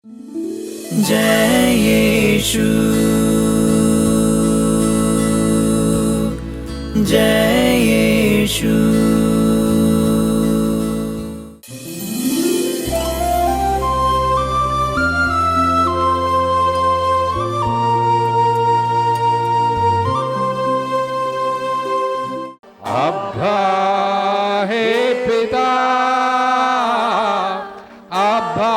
जय यीशु, जय यीशु। अब्बा हे पिता, अब्बा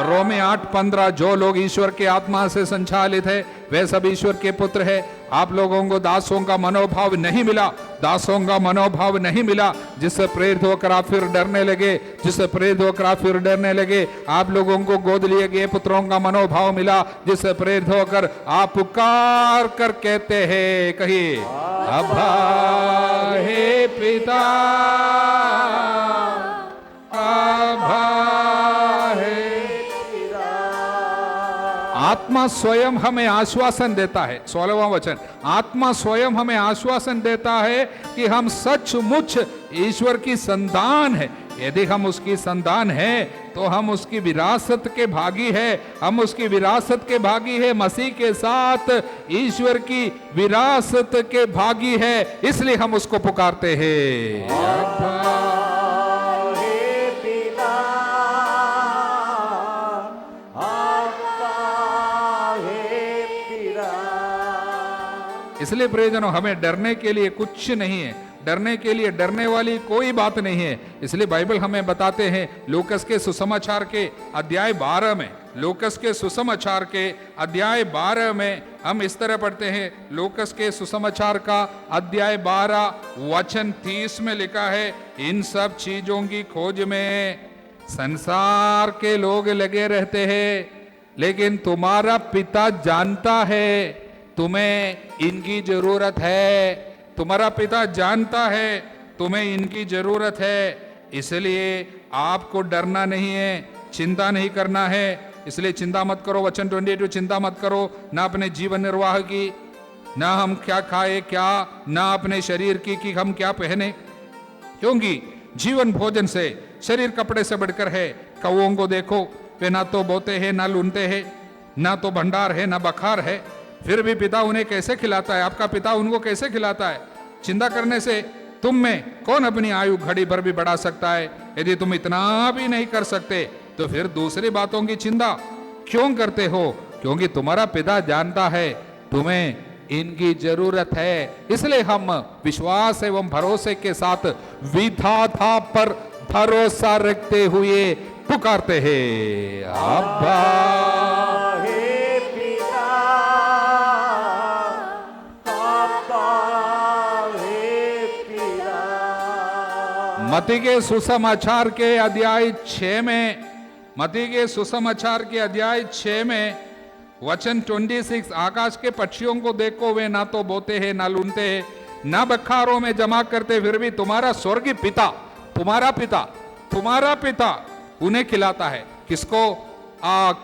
रोमी 8:15 जो लोग ईश्वर के आत्मा से संचालित है वे सब ईश्वर के पुत्र है। आप लोगों को दासों का मनोभाव नहीं मिला, दासों का मनोभाव नहीं मिला जिससे प्रेरित होकर आप फिर डरने लगे, जिससे प्रेरित होकर आप फिर डरने लगे। आप लोगों को गोद लिए गए पुत्रों का मनोभाव मिला जिससे प्रेरित होकर आप पुकार कर कहते हैं, कहिए अब्बा हे पिता, अब्बा। आत्मा स्वयं हमें आश्वासन देता है, 16वां वचन, आत्मा स्वयं हमें आश्वासन देता है कि हम सचमुच ईश्वर की संतान है। यदि हम उसकी संतान है तो हम उसकी विरासत के भागी है, हम उसकी विरासत के भागी है, मसीह के साथ ईश्वर की विरासत के भागी है, इसलिए हम उसको पुकारते हैं। इसलिए प्रियजनों, हमें डरने के लिए कुछ नहीं है, डरने के लिए डरने वाली कोई बात नहीं है। इसलिए बाइबल हमें बताते हैं लूकस के सुसमाचार के अध्याय 12 में, लूकस के सुसमाचार के अध्याय 12 में हम इस तरह पढ़ते हैं। लूकस के सुसमाचार का अध्याय 12 वचन 30 में लिखा है, इन सब चीजों की खोज में संसार के लोग लगे रहते हैं, लेकिन तुम्हारा पिता जानता है तुम्हें इनकी जरूरत है। तुम्हारा पिता जानता है तुम्हें इनकी जरूरत है, इसलिए आपको डरना नहीं है, चिंता नहीं करना है। इसलिए चिंता मत करो, वचन 22, चिंता मत करो ना अपने जीवन निर्वाह की, ना हम क्या खाए क्या, ना अपने शरीर की कि हम क्या पहने, क्योंकि जीवन भोजन से, शरीर कपड़े से बढ़कर है। कौओं को देखो, वे ना तो बोते हैं ना लूनते हैं, ना तो भंडार है ना बखार है, फिर भी पिता उन्हें कैसे खिलाता है, आपका पिता उनको कैसे खिलाता है। चिंता करने से तुम में कौन अपनी आयु घड़ी भर भी बढ़ा सकता है। यदि तुम इतना भी नहीं कर सकते तो फिर दूसरी बातों की चिंता क्यों करते हो, क्योंकि तुम्हारा पिता जानता है तुम्हें इनकी जरूरत है। इसलिए हम विश्वास एवं भरोसे के साथ विधाता पर भरोसा रखते हुए पुकारते हैं, अब्बा मत्ती के सुसमाचार के अध्याय 6 में, मत्ती के सुसमाचार के अध्याय 6 में वचन 26, आकाश के पक्षियों को देखो, वे ना तो बोते हैं ना लूनते हैं ना बखारों में जमा करते, फिर भी तुम्हारा स्वर्गीय पिता, तुम्हारा पिता, तुम्हारा पिता उन्हें खिलाता है। किसको?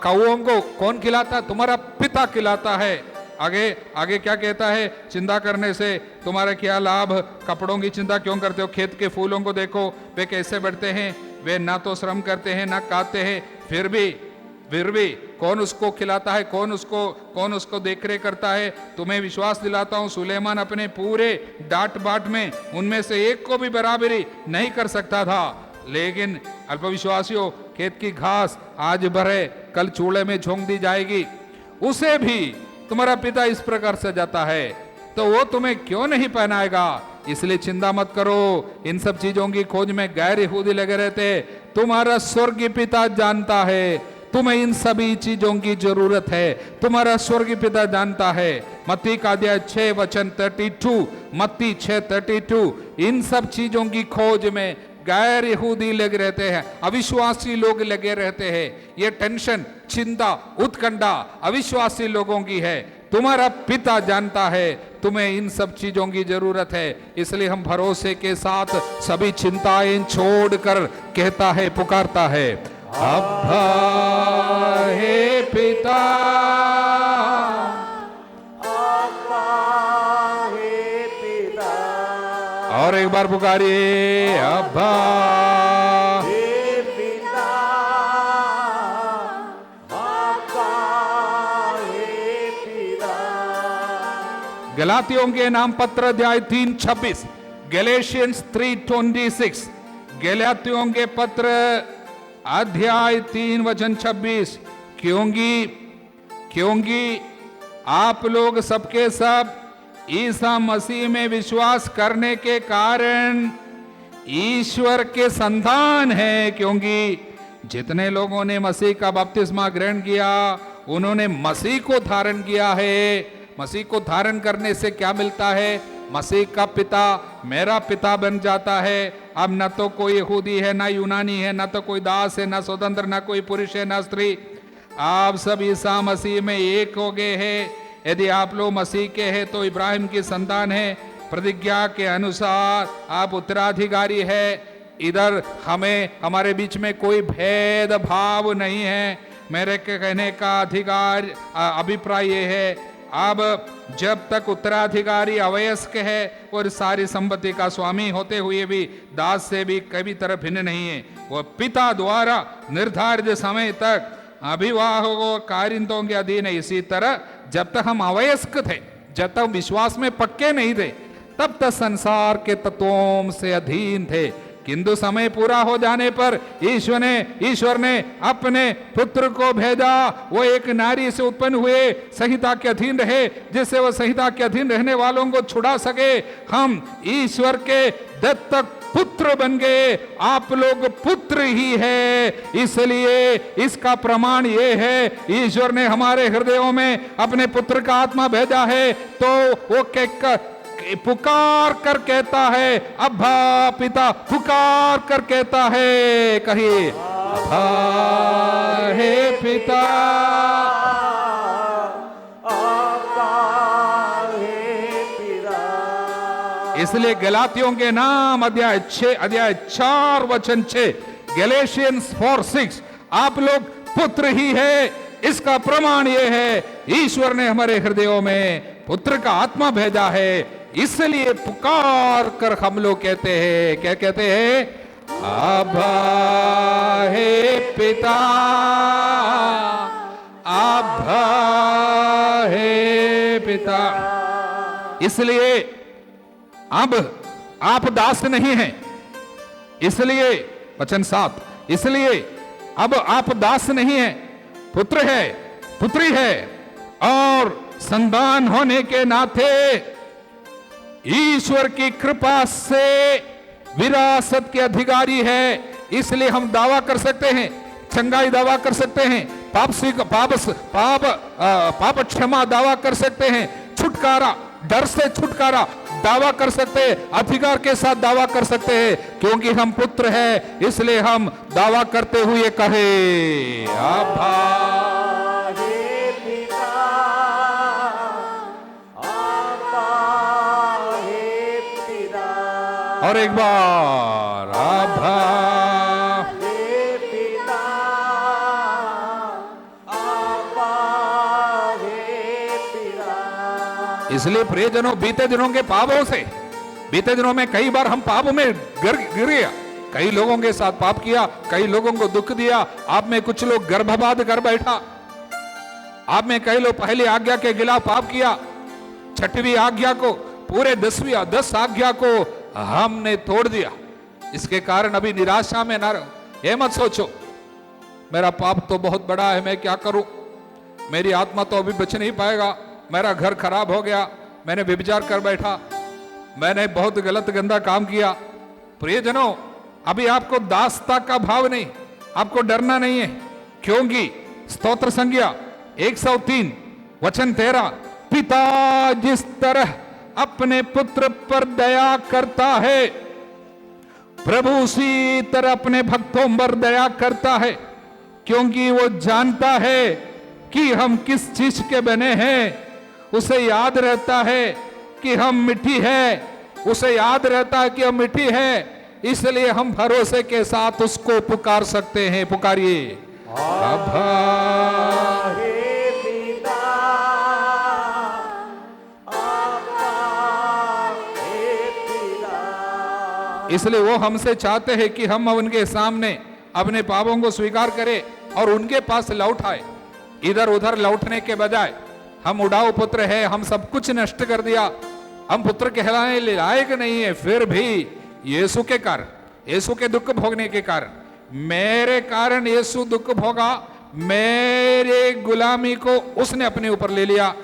कौओं को कौन खिलाता? तुम्हारा पिता खिलाता है। आगे आगे क्या कहता है, चिंता करने से तुम्हारा क्या लाभ, कपड़ों की चिंता क्यों करते हो, खेत के फूलों को देखो वे कैसे बढ़ते हैं, वे ना तो श्रम करते हैं ना काटते हैं, फिर भी कौन उसको खिलाता है, कौन उसको देखरेख करता है। तुम्हें विश्वास दिलाता हूं सुलेमान अपने पूरे डांट बाट में उनमें से एक को भी बराबरी नहीं कर सकता था, लेकिन अल्पविश्वासियों, खेत की घास आज भरे कल चूल्हे में झोंक दी जाएगी, उसे भी तुम्हारा पिता इस प्रकार से जाता है, तो वो तुम्हें क्यों नहीं पहनाएगा। इसलिए चिंता मत करो, इन सब चीजों की खोज में गैर यहूदी लगे रहते। तुम्हारा स्वर्गीय पिता जानता है तुम्हें इन सभी चीजों की जरूरत है, तुम्हारा स्वर्गीय पिता जानता है। मत्ती का अध्याय 6 वचन 32, मत्ती 6:32, इन सब चीजों की खोज में गैर यहूदी लगे रहते हैं, अविश्वासी लोग लगे रहते हैं। ये टेंशन, चिंता, उत्कंठा अविश्वासी लोगों की है। तुम्हारा पिता जानता है तुम्हें इन सब चीजों की जरूरत है, इसलिए हम भरोसे के साथ सभी चिंताएं छोड़कर कहता है, पुकारता है, अब्बा हे पिता, अब्बा हे पिता। और एक बार पुकारिए, अब्बा हे पिता। गलातियों के नाम पत्र अध्याय 3:26, गैलेशियंस 3:26, गलातियों के पत्र अध्याय 3 वचन 26। क्योंकि आप लोग सबके सब ईसा मसीह में विश्वास करने के कारण ईश्वर के संतान हैं, क्योंकि जितने लोगों ने मसीह का बपतिस्मा ग्रहण किया उन्होंने मसीह को धारण किया है। मसीह को धारण करने से क्या मिलता है? मसीह का पिता मेरा पिता बन जाता है। अब न तो कोई यहूदी है, ना यूनानी है, ना तो कोई दास है, ना स्वतंत्र, ना कोई पुरुष है, ना स्त्री। आप सब ईसा मसीह में एक हो गए हैं। यदि आप लोग मसीह के हैं तो इब्राहिम की संतान है, प्रतिज्ञा के अनुसार आप उत्तराधिकारी है। इधर हमारे बीच में कोई भेदभाव नहीं है। मेरे कहने का अभिप्राय ये है, अब जब तक उत्तराधिकारी अवयस्क है और सारी संपत्ति का स्वामी होते हुए भी दास से भी कभी तरह भिन्न नहीं है। वह पिता द्वारा निर्धारित समय तक अभिभावकों कारिंदों के अधीन है। इसी तरह जब तक हम अवयस्क थे, जब तक विश्वास में पक्के नहीं थे, तब तक संसार के तत्वों से अधीन थे। किंतु समय पूरा हो जाने पर ईश्वर ने अपने पुत्र को भेजा। वो एक नारी से उत्पन्न हुए, संहिता के अधीन रहे, जिससे वो संहिता के अधीन रहने वालों को छुड़ा सके। हम ईश्वर के दत्तक पुत्र बन गए। आप लोग पुत्र ही है। इसलिए इसका प्रमाण ये है, ईश्वर ने हमारे हृदयों में अपने पुत्र का आत्मा भेजा है, तो वो पुकार कर कहता है अब्बा पिता, पुकार कर कहता है, कहिए अब्बा हे पिता, अब्बा हे पिता। इसलिए गलातियों के नाम अध्याय 4 वचन 6, गैलेशियंस 4:6, आप लोग पुत्र ही है। इसका प्रमाण ये है, ईश्वर ने हमारे हृदयों में पुत्र का आत्मा भेजा है। इसलिए पुकार कर हम लोग कहते हैं, क्या कहते हैं? अब्बा हे पिता, अब्बा हे पिता। इसलिए अब आप दास नहीं हैं। इसलिए वचन 7, इसलिए अब आप दास नहीं हैं, पुत्र है, पुत्री है, और संतान होने के नाते ईश्वर की कृपा से विरासत के अधिकारी है। इसलिए हम दावा कर सकते हैं, चंगाई दावा कर सकते हैं, पाप क्षमा दावा कर सकते हैं, छुटकारा, डर से छुटकारा दावा कर सकते हैं, अधिकार के साथ दावा कर सकते हैं, क्योंकि हम पुत्र हैं। इसलिए हम दावा करते हुए कहे अब्बा हे पिता, अब्बा हे पिता। और एक बार अब्बा हे पिता, अब्बा हे पिता। इसलिए प्रियजनों, बीते दिनों के पापों से, बीते दिनों में कई बार हम पाप में गिर गया। कई लोगों के साथ पाप किया, कई लोगों को दुख दिया। आप में कुछ लोग गर्भपात कर बैठा। आप में कई लोग पहली आज्ञा के खिलाफ पाप किया। 6वीं आज्ञा को, पूरे 10 आज्ञा को हमने तोड़ दिया। इसके कारण अभी निराशा में ना रहो। ये मत सोचो मेरा पाप तो बहुत बड़ा है, मैं क्या करूं, मेरी आत्मा तो अभी बच नहीं पाएगा, मेरा घर खराब हो गया, मैंने व्यभिचार कर बैठा, मैंने बहुत गलत गंदा काम किया। प्रियजनों, अभी आपको दासता का भाव नहीं, आपको डरना नहीं है, क्योंकि स्तोत्र संज्ञा 103 वचन 13, पिता जिस तरह अपने पुत्र पर दया करता है, प्रभु उसी तरह अपने भक्तों पर दया करता है, क्योंकि वो जानता है कि हम किस चीज के बने हैं। उसे याद रहता है कि हम मिट्टी है, उसे याद रहता है कि हम मिट्टी है। इसलिए हम भरोसे के साथ उसको पुकार सकते हैं। पुकारिए अब्बा हे पिता, अब्बा हे पिता। इसलिए वो हमसे चाहते हैं कि हम उनके सामने अपने पापों को स्वीकार करें और उनके पास लौट आए। इधर उधर लौटने के बजाय हम उड़ाऊ पुत्र है, हम सब कुछ नष्ट कर दिया, हम पुत्र कहलाने लायक नहीं है, फिर भी यीशु के कारण, यीशु के दुख भोगने के कारण, मेरे कारण यीशु दुख भोगा, मेरे गुलामी को उसने अपने ऊपर ले लिया,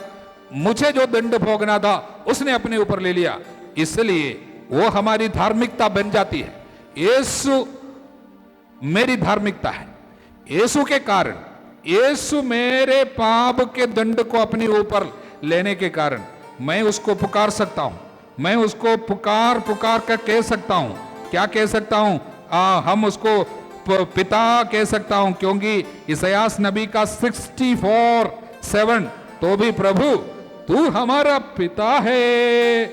मुझे जो दंड भोगना था उसने अपने ऊपर ले लिया, इसलिए वो हमारी धार्मिकता बन जाती है। यीशु मेरी धार्मिकता है। यीशु के कारण, यीशु मेरे पाप के दंड को अपने ऊपर लेने के कारण मैं उसको पुकार सकता हूं, मैं उसको पुकार पुकार कर कह सकता हूं। क्या कह सकता हूं? हम उसको पिता कह सकता हूं, क्योंकि इसायास नबी का 64:7 तो भी प्रभु तू हमारा पिता है,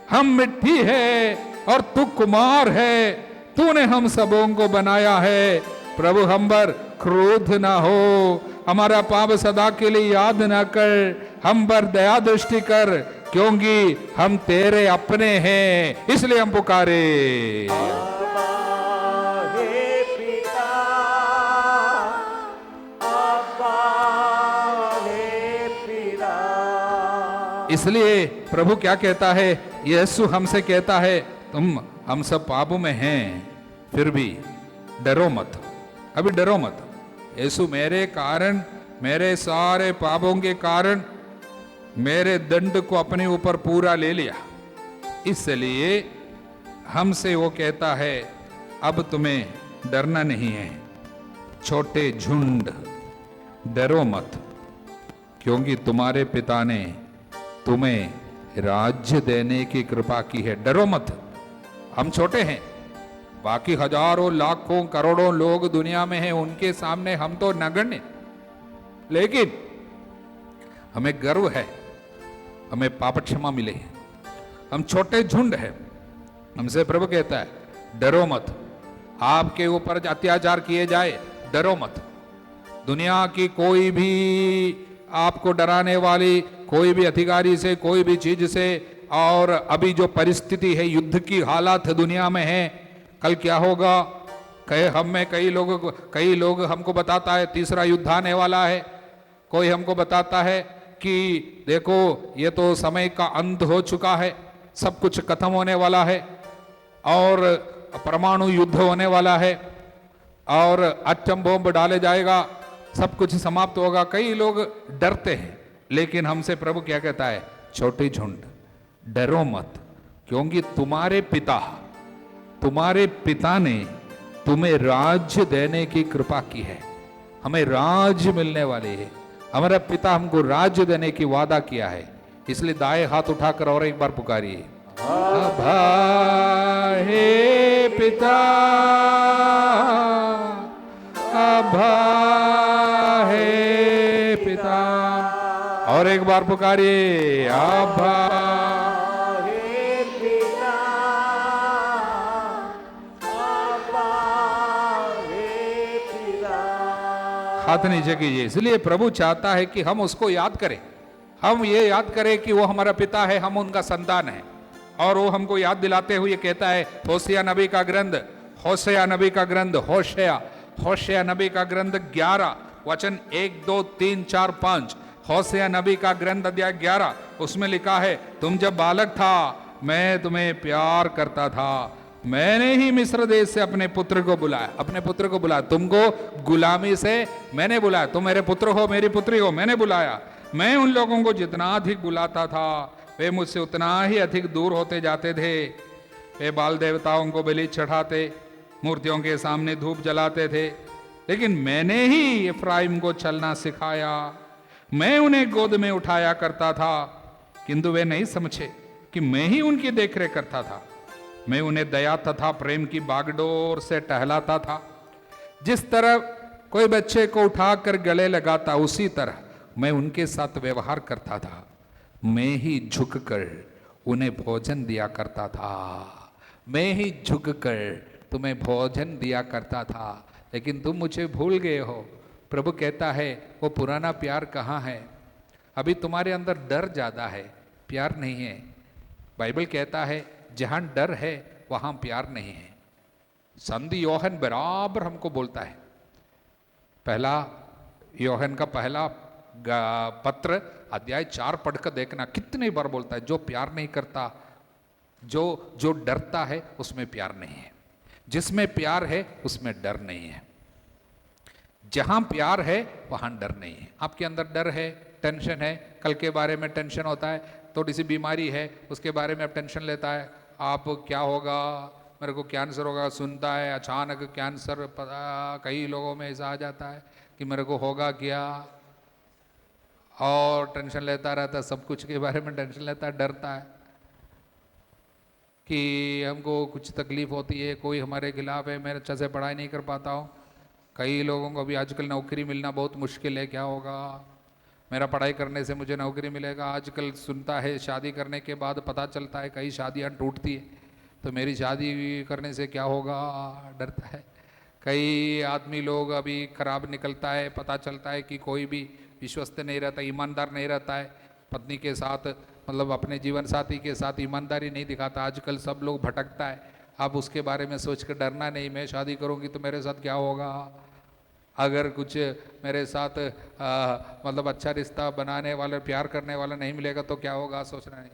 हम मिट्टी है और तू कुमार है, तूने हम सबों को बनाया है, प्रभु हम पर क्रोध ना हो, हमारा पाप सदा के लिए याद ना कर, हम पर दया दृष्टि कर, क्योंकि हम तेरे अपने हैं, इसलिए हम पुकारे। अब्बा हे पिता, अब्बा हे पिता। इसलिए प्रभु क्या कहता है? यीशु हमसे कहता है तुम हम सब पापों में हैं, फिर भी डरो मत, अभी डरो मत। यीशु मेरे कारण, मेरे सारे पापों के कारण मेरे दंड को अपने ऊपर पूरा ले लिया, इसलिए हमसे वो कहता है अब तुम्हें डरना नहीं है। छोटे झुंड डरो मत, क्योंकि तुम्हारे पिता ने तुम्हें राज्य देने की कृपा की है। डरो मत, हम छोटे हैं, बाकी हजारों लाखों करोड़ों लोग दुनिया में हैं, उनके सामने हम तो नगण्य, लेकिन हमें गर्व है, हमें पाप क्षमा मिले, हम छोटे झुंड हैं। हमसे प्रभु कहता है डरो मत, आपके ऊपर अत्याचार किए जाए डरो मत, दुनिया की कोई भी आपको डराने वाली कोई भी अधिकारी से, कोई भी चीज से, और अभी जो परिस्थिति है, युद्ध की हालात दुनिया में है, कल क्या होगा, कई लोग हमको बताता है तीसरा युद्ध आने वाला है, कोई हमको बताता है कि देखो ये तो समय का अंत हो चुका है, सब कुछ खत्म होने वाला है और परमाणु युद्ध होने वाला है और एटम बम डाले जाएगा, सब कुछ समाप्त होगा। कई लोग डरते हैं, लेकिन हमसे प्रभु क्या कहता है? छोटी झुंड डरो मत, क्योंकि तुम्हारे पिता ने तुम्हें राज्य देने की कृपा की है। हमें राज्य मिलने वाले है, हमारा पिता हमको राज्य देने की वादा किया है, इसलिए दाएं हाथ उठाकर और एक बार पुकारिए, अब्बा हे पिता, अब्बा हे पिता, और एक बार पुकारिए, अब्बा हे पिता, अब्बा हे पिता। हाथ नीचे कीजिए। इसलिए प्रभु चाहता है कि हम उसको याद करें, हम ये याद करें कि वो हमारा पिता है, हम उनका संतान है, और वो हमको याद दिलाते हुए कहता है होशेया नबी का ग्रंथ, होशेया नबी का ग्रंथ 11 वचन 1 2 3 4 5, होशेया नबी का ग्रंथ अध्याय 11, उसमें लिखा है तुम जब बालक था मैं तुम्हें प्यार करता था, मैंने ही मिस्र देश से अपने पुत्र को बुलाया, तुमको गुलामी से मैंने बुलाया, तुम मेरे पुत्र हो, मेरी पुत्री हो, मैंने बुलाया। मैं उन लोगों को जितना अधिक बुलाता था वे मुझसे उतना ही अधिक दूर होते जाते थे। वे बाल देवताओं को बलि चढ़ाते, मूर्तियों के सामने धूप जलाते थे, लेकिन मैंने ही इफ्राइम को चलना सिखाया, मैं उन्हें गोद में उठाया करता था, किंतु वे नहीं समझे कि मैं ही उनकी देखरेख करता था। मैं उन्हें दया तथा प्रेम की बागडोर से टहलाता था, जिस तरह कोई बच्चे को उठाकर गले लगाता उसी तरह मैं उनके साथ व्यवहार करता था। मैं ही झुककर उन्हें भोजन दिया करता था, मैं ही झुककर तुम्हें भोजन दिया करता था, लेकिन तुम मुझे भूल गए हो। प्रभु कहता है वो पुराना प्यार कहाँ है? अभी तुम्हारे अंदर डर ज्यादा है, प्यार नहीं है। बाइबल कहता है जहां डर है वहां प्यार नहीं है। संधि योहन बराबर हमको बोलता है, पहला योहन का पहला पत्र अध्याय 4 पढ़कर देखना, कितनी बार बोलता है जो प्यार नहीं करता, जो डरता है उसमें प्यार नहीं है, जिसमें प्यार है उसमें डर नहीं है। जहां प्यार है वहां डर नहीं है। आपके अंदर डर है, टेंशन है, कल के बारे में टेंशन होता है, थोड़ी सी बीमारी है उसके बारे में आप टेंशन लेता है, आप क्या होगा, मेरे को कैंसर होगा, सुनता है अचानक कैंसर, कई लोगों में ऐसा आ जाता है कि मेरे को होगा क्या, और टेंशन लेता रहता है, सब कुछ के बारे में टेंशन लेता है, डरता है कि हमको कुछ तकलीफ होती है, कोई हमारे खिलाफ है, मैं अच्छा से पढ़ाई नहीं कर पाता हूँ। कई लोगों को अभी आजकल नौकरी मिलना बहुत मुश्किल है, क्या होगा, मेरा पढ़ाई करने से मुझे नौकरी मिलेगा। आजकल सुनता है शादी करने के बाद पता चलता है कई शादियाँ टूटती है, तो मेरी शादी करने से क्या होगा, डरता है। कई आदमी लोग अभी खराब निकलता है, पता चलता है कि कोई भी विश्वस्त नहीं रहता, ईमानदार नहीं रहता है, पत्नी के साथ मतलब अपने जीवन साथी के साथ ईमानदारी नहीं दिखाता, आजकल सब लोग भटकता है। आप उसके बारे में सोच कर डरना नहीं, मैं शादी करूंगी तो मेरे साथ क्या होगा, अगर कुछ मेरे साथ मतलब अच्छा रिश्ता बनाने वाला, प्यार करने वाला नहीं मिलेगा तो क्या होगा, सोचना नहीं।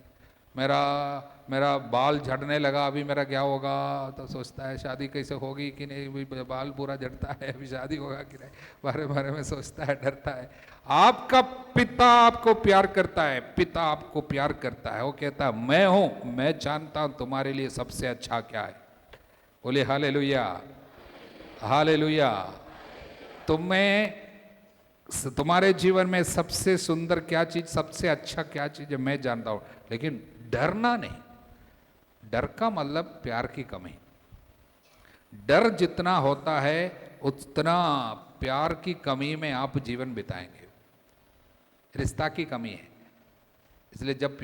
मेरा बाल झड़ने लगा, अभी मेरा क्या होगा, तो सोचता है शादी कैसे होगी कि नहीं, अभी बाल पूरा झड़ता है, अभी शादी होगा कि नहीं, बारे में सोचता है, डरता है। आपका पिता आपको प्यार करता है, पिता आपको प्यार करता है, वो कहता है मैं हूं, मैं जानता हूं तुम्हारे लिए सबसे अच्छा क्या है। बोले हालेलुया, हालेलुया। तुम्हारे जीवन में सबसे सुंदर क्या चीज, सबसे अच्छा क्या चीज है, मैं जानता हूं। लेकिन डरना नहीं, डर का मतलब प्यार की कमी। डर जितना होता है उतना प्यार की कमी में आप जीवन बिताएंगे, रिश्ता की कमी है। इसलिए जब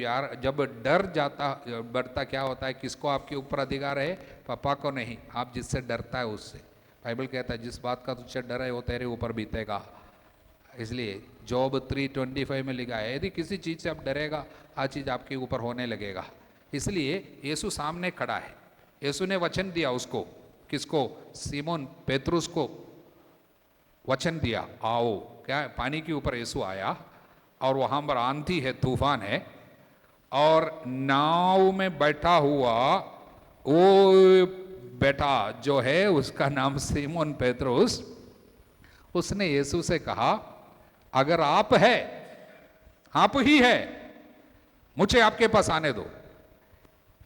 डर जाता बढ़ता, क्या होता है, किसको आपके ऊपर अधिकार है, पापा को नहीं, आप जिससे डरता है उससे। बाइबल कहता है जिस बात का तुझसे डर है वो तेरे ऊपर बीतेगा। इसलिए जॉब 3:25 में लिखा है यदि किसी चीज़ से आप डरेगा, हर चीज़ आपके ऊपर होने लगेगा। इसलिए यीशु सामने खड़ा है, यीशु ने वचन दिया उसको, किसको, सीमोन पेतरुस को वचन दिया, आओ, क्या पानी के ऊपर यीशु आया और वहाँ पर आंधी है, तूफान है, और नाव में बैठा हुआ वो बेटा जो है उसका नाम सीमोन पेतरुस, उसने यीशु से कहा अगर आप है, आप ही है, मुझे आपके पास आने दो।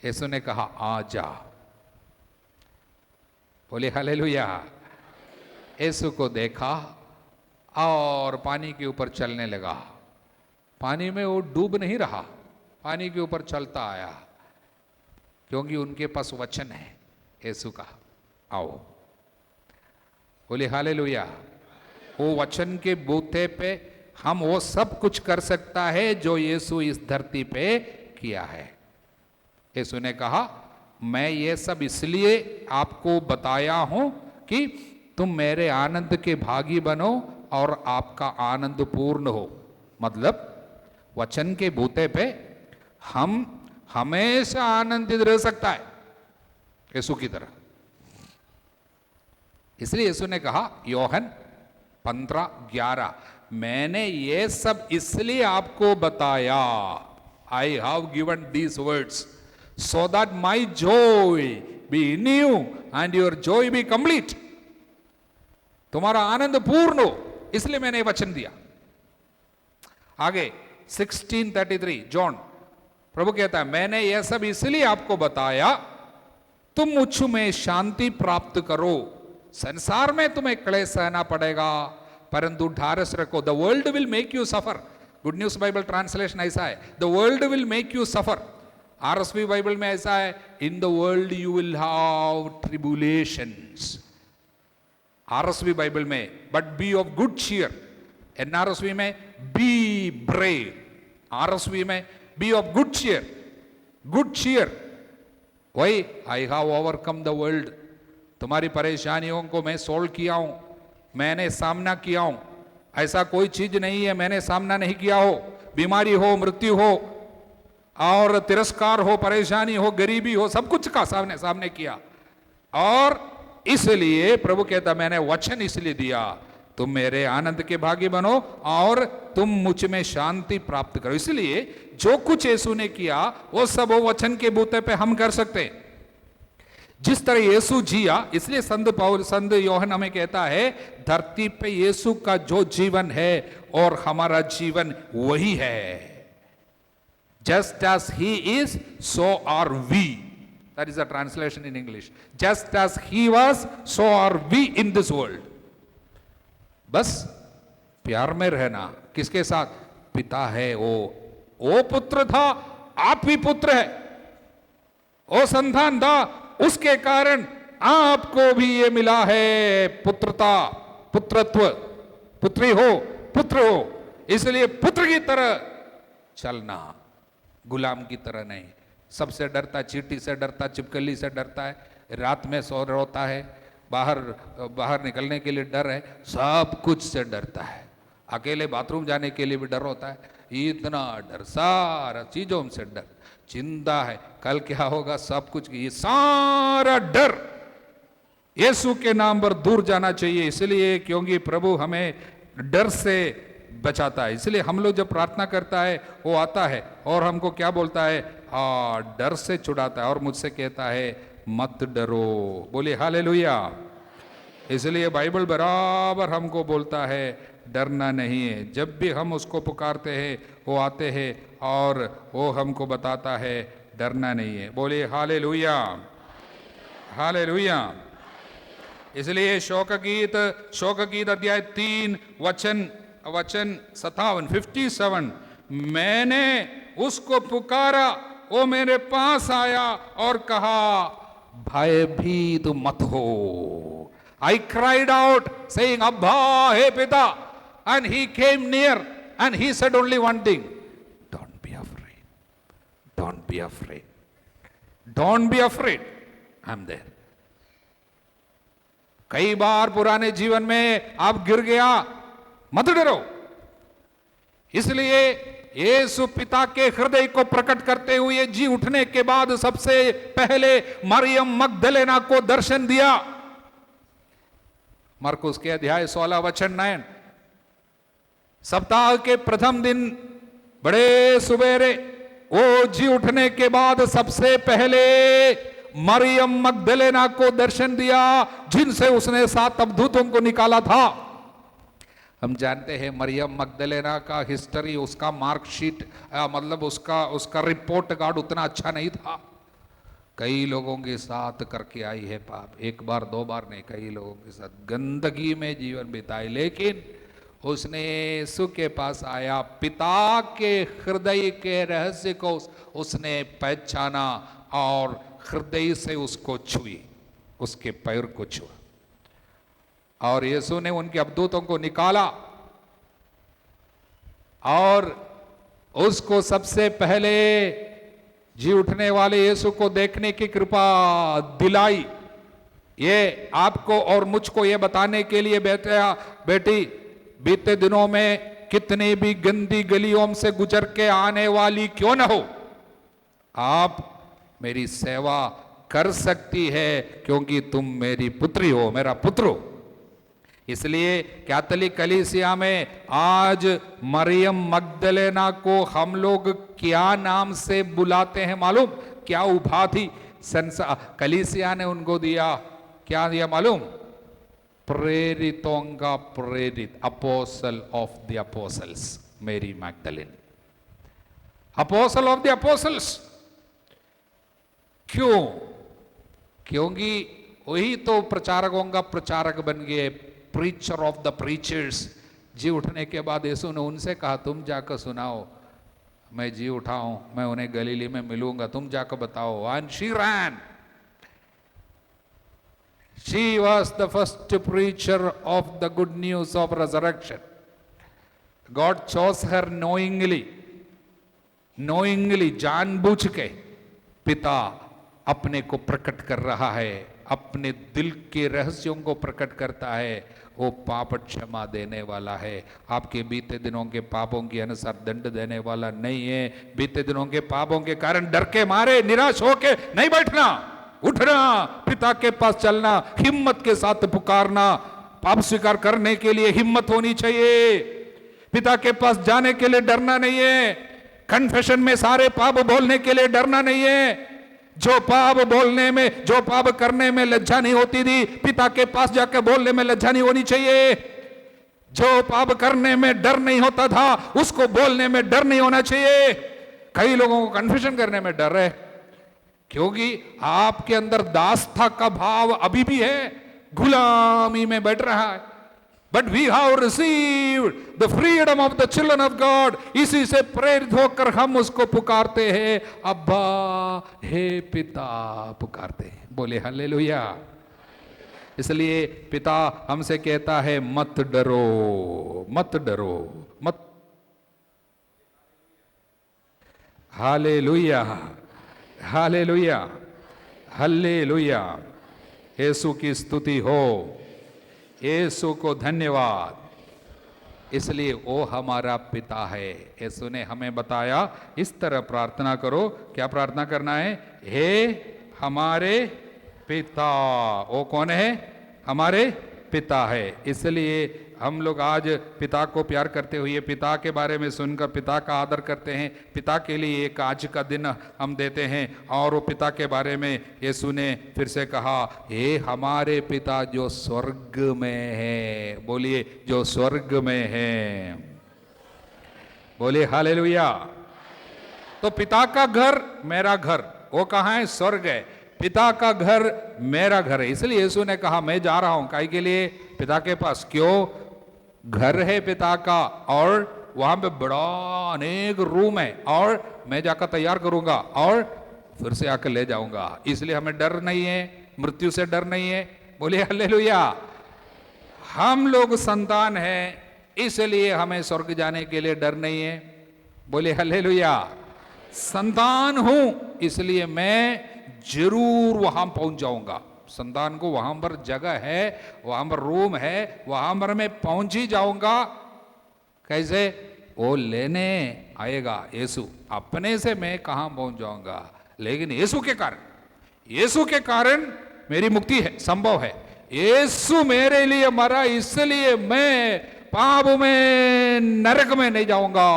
यीशु ने कहा आ जा। बोले हालेलुया। यीशु को देखा और पानी के ऊपर चलने लगा। पानी में वो डूब नहीं रहा, पानी के ऊपर चलता आया, क्योंकि उनके पास वचन है यीशु का, आओ। बोले हालेलुया। वो वचन के बूते पे हम वो सब कुछ कर सकता है जो यीशु इस धरती पे किया है। यीशु ने कहा मैं ये सब इसलिए आपको बताया हूं कि तुम मेरे आनंद के भागी बनो और आपका आनंद पूर्ण हो। मतलब वचन के बूते पे हम हमेशा आनंदित रह सकता है यीशु की तरह। इसलिए यीशु ने कहा योहन 15:11, मैंने ये सब इसलिए आपको बताया, I have given these words so that my joy be in you and your joy be complete. तुम्हारा आनंद पूर्ण हो, इसलिए मैंने वचन दिया। आगे 16:33 जॉन, प्रभु कहता है मैंने यह सब इसलिए आपको बताया तुम मुझ में शांति प्राप्त करो। संसार में तुम्हें क्लेश सहना पड़ेगा, परंतु ढारस रखो, the world will make you suffer. Good news Bible translation ऐसा है, the world will make you suffer. RSV Bible में ऐसा है, in the world you will have tribulations. RSV Bible में but be of good cheer. NRSV में be brave, RSV में be of good cheer. Good cheer वही, I have overcome the world. तुम्हारी परेशानियों को मैं सोल्व किया हूं, मैंने सामना किया हूं। ऐसा कोई चीज नहीं है मैंने सामना नहीं किया हो। बीमारी हो, मृत्यु हो, और तिरस्कार हो, परेशानी हो, गरीबी हो, सब कुछ का सामने किया। और इसलिए प्रभु कहता मैंने वचन इसलिए दिया तुम मेरे आनंद के भागी बनो और तुम मुझ में शांति प्राप्त करो। इसलिए जो कुछ यीशु ने किया वो सब वो वचन के बूते पे हम कर सकते हैं। जिस तरह यीशु जिया, इसलिए संत योहन हमें कहता है धरती पे यीशु का जो जीवन है और हमारा जीवन वही है। Just as he is, so are we. That is the translation in English. Just as he was, so are we in this world. बस प्यार में रहना। किसके साथ? पिता है वो पुत्र था, आप भी पुत्र है। वो संतान था, उसके कारण आपको भी ये मिला है पुत्रता, पुत्रत्व, पुत्री हो, पुत्र हो। इसलिए पुत्र की तरह चलना, गुलाम की तरह नहीं। सबसे डरता, चींटी से डरता, चिपकली से डरता है, रात में सो रोता है, बाहर निकलने के लिए डर है, सब कुछ से डरता है। अकेले बाथरूम जाने के लिए भी डर होता है। इतना डर, सारा चीजों से डर, चिंता है कल क्या होगा, सब कुछ, ये सारा डर यीशु के नाम पर दूर जाना चाहिए। इसलिए क्योंकि प्रभु हमें डर से बचाता है। इसलिए हम लोग जब प्रार्थना करता है वो आता है और हमको क्या बोलता है? डर से छुड़ाता है और मुझसे कहता है मत डरो। बोलिए हालेलुया। इसलिए बाइबल बराबर हमको बोलता है डरना नहीं है। जब भी हम उसको पुकारते हैं वो आते हैं और वो हमको बताता है डरना नहीं है। बोलिए हालेलुया, हालेलुया। इसलिए शोक गीत अध्याय 3 वचन 57 मैंने उसको पुकारा, वो मेरे पास आया और कहा भयभीत मत हो। I cried out saying अब्बा हे पिता, and he came near and he said only one thing, don't be afraid, don't be afraid, don't be afraid, I'm there। कई बार पुराने जीवन में आप गिर गया, मत डरो। इसलिए यीशु पिता के हृदय को प्रकट करते हुए जी उठने के बाद सबसे पहले मरियम मगदलेना को दर्शन दिया। मरकुस के अध्याय 16 वचन 9। सप्ताह के प्रथम दिन बड़े सुबेरे वो जी उठने के बाद सबसे पहले मरियम मगदलेना को दर्शन दिया, जिनसे उसने 7 अवधूतों को निकाला था। हम जानते हैं मरियम मगदलेना का हिस्ट्री, उसका मार्कशीट, मतलब उसका रिपोर्ट कार्ड उतना अच्छा नहीं था। कई लोगों के साथ करके आई है पाप, 1 बार 2 बार नहीं, कई लोगों के साथ गंदगी में जीवन बिताई। लेकिन उसने यीशु के पास आया, पिता के हृदय के रहस्य को उसने पहचाना और हृदय से उसको छुई, उसके पैर को छुआ। और यीशु ने उनके अवधूतों को निकाला और उसको सबसे पहले जी उठने वाले यीशु को देखने की कृपा दिलाई। ये आपको और मुझको ये बताने के लिए बेटी बीते दिनों में कितनी भी गंदी गलियों से गुजर के आने वाली क्यों न हो, आप मेरी सेवा कर सकती है क्योंकि तुम मेरी पुत्री हो, मेरा पुत्र हो। इसलिए कैथोलिक कलीसिया में आज मरियम मगदलेना को हम लोग क्या नाम से बुलाते हैं मालूम? क्या उपाधि कलीसिया ने उनको दिया? क्या दिया मालूम? प्रेरितों का प्रेरित, अपोस्टल ऑफ द अपोस्टल्स, मेरी मैगदलिन, अपोस्टल ऑफ द अपोस्टल्स। क्यों? क्योंकि वही तो प्रचारकों का प्रचारक बन गए, प्रीचर ऑफ द प्रीचर्स। जी उठने के बाद यीशु ने उनसे कहा तुम जाकर सुनाओ, मैं जी उठा हूं, मैं उन्हें गलीली में मिलूंगा, तुम जाकर बताओ। And she rain, she was the first preacher of the good news of resurrection. God chose her knowingly, जानबूझ के पिता अपने को प्रकट कर रहा है, अपने दिल के रहस्यों को प्रकट करता है। वो पाप क्षमा देने वाला है, आपके बीते दिनों के पापों के अनुसार दंड देने वाला नहीं है। बीते दिनों के पापों के कारण डर के मारे निराश होके नहीं बैठना, उठना, पिता के पास चलना, हिम्मत के साथ पुकारना, पाप स्वीकार करने के लिए हिम्मत होनी चाहिए। पिता के पास जाने के लिए डरना नहीं है। कन्फेशन में सारे पाप बोलने के लिए डरना नहीं है। जो पाप बोलने में, जो पाप करने में लज्जा नहीं होती थी, पिता के पास जाकर बोलने में लज्जा नहीं होनी चाहिए। जो पाप करने में डर नहीं होता था, उसको बोलने में डर नहीं होना चाहिए। कई लोगों को कन्फेशन करने में डर है, क्योंकि आपके अंदर दासता का भाव अभी भी है, गुलामी में बैठ रहा है। But we have received the freedom of the children of God. इसी से प्रेरित होकर हम उसको पुकारते हैं, अब्बा, हे पिता पुकारते हैं। बोले हालेलुया। इसलिए पिता हमसे कहता है, मत डरो, मत डरो, मत। Hallelujah, hallelujah, hallelujah. यीशु की स्तुति हो, यीशु को धन्यवाद। इसलिए वो हमारा पिता है। यीशु ने हमें बताया, इस तरह प्रार्थना करो। क्या प्रार्थना करना है? हे हमारे पिता। वो कौन है? हमारे पिता है। इसलिए हम लोग आज पिता को प्यार करते हुए पिता के बारे में सुनकर पिता का आदर करते हैं। पिता के लिए एक आज का दिन हम देते हैं। और वो पिता के बारे में यीशु ने फिर से कहा, हे हमारे पिता जो स्वर्ग में है। बोलिए, जो स्वर्ग में है। बोलिए हालेलुया। तो पिता का घर मेरा घर, वो कहाँ है? स्वर्ग है। पिता का घर मेरा घर है। इसलिए यीशु ने कहा, मैं जा रहा हूं काहे के लिए? पिता के पास। क्यों? घर है पिता का, और वहां पे बड़ा अनेक रूम है, और मैं जाकर तैयार करूंगा और फिर से आकर ले जाऊंगा। इसलिए हमें डर नहीं है, मृत्यु से डर नहीं है। बोलिए हालेलुया। हम लोग संतान हैं, इसलिए हमें स्वर्ग जाने के लिए डर नहीं है। बोलिए हालेलुया। संतान हूं, इसलिए मैं जरूर वहां पहुंच जाऊंगा। संतान को वहां पर जगह है, वहां पर रूम है, वहां पर मैं पहुंच ही जाऊंगा। कैसे? वो लेने आएगा यीशु। अपने से मैं कहां पहुंच जाऊंगा, लेकिन यीशु के कारण, यीशु के कारण मेरी मुक्ति है, संभव है। यीशु मेरे लिए मरा, इसलिए मैं पाप में, नरक में नहीं जाऊंगा।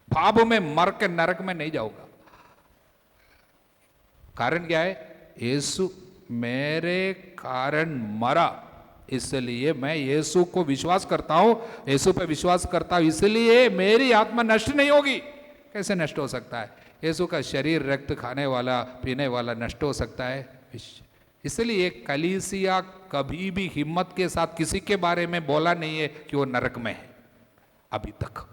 पाप में मर के नरक में नहीं जाऊंगा। कारण क्या है? यीशु मेरे कारण मरा, इसलिए मैं यीशु को विश्वास करता हूं, यीशु पे विश्वास करता हूं, इसलिए मेरी आत्मा नष्ट नहीं होगी। कैसे नष्ट हो सकता है? यीशु का शरीर, रक्त खाने वाला, पीने वाला नष्ट हो सकता है? इसलिए कलीसिया कभी भी हिम्मत के साथ किसी के बारे में बोला नहीं है कि वो नरक में है। अभी तक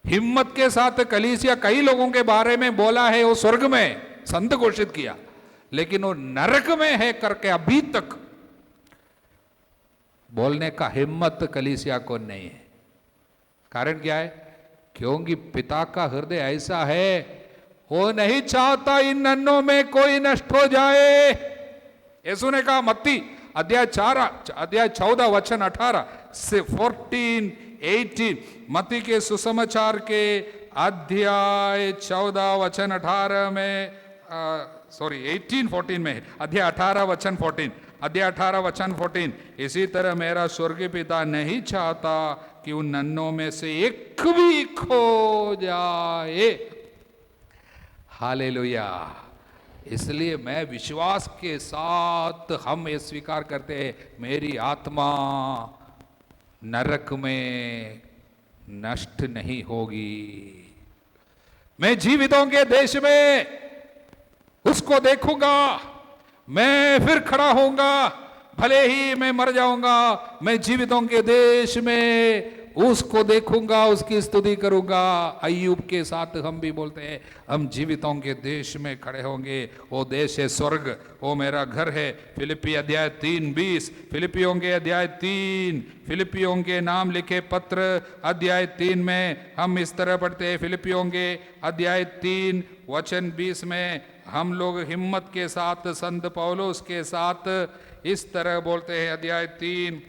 हिम्मत के साथ कलीसिया कई लोगों के बारे में बोला है वो स्वर्ग में, संत घोषित किया, लेकिन वो नरक में है करके अभी तक बोलने का हिम्मत कलीसिया को नहीं है। कारण क्या है? क्योंकि पिता का हृदय ऐसा है, वो नहीं चाहता इन नन्हों में कोई नष्ट हो जाए। यीशु ने कहा, मत्ती अध्याय 14 वचन 18 से 14, 18, मत्ती के सुसमाचार के अध्याय 14 वचन 18 में, 18, 14 में, अध्याय 18 वचन 14, अध्याय 18 वचन 14। इसी तरह मेरा स्वर्गीय पिता नहीं चाहता कि उन नन्हों में से एक भी खो जाए। हालेलुया। इसलिए मैं विश्वास के साथ हम ये स्वीकार करते हैं, मेरी आत्मा नरक में नष्ट नहीं होगी। मैं जीवितों के देश में उसको देखूंगा, मैं फिर खड़ा होऊंगा। भले ही मैं मर जाऊंगा, मैं जीवितों के देश में उसको देखूंगा, उसकी स्तुति करूंगा। अय्यूब के साथ हम भी बोलते हैं, हम जीवितों के देश में खड़े होंगे। वो देश है स्वर्ग, वो मेरा घर है। फिलिपी अध्याय 3:20, फिलिपियों के अध्याय 3, फिलिपियों के नाम लिखे पत्र अध्याय 3 में हम इस तरह पढ़ते हैं। फिलिपियों के अध्याय 3 वचन 20 में हम लोग हिम्मत के साथ संत पौलुस के साथ इस तरह बोलते हैं। अध्याय 3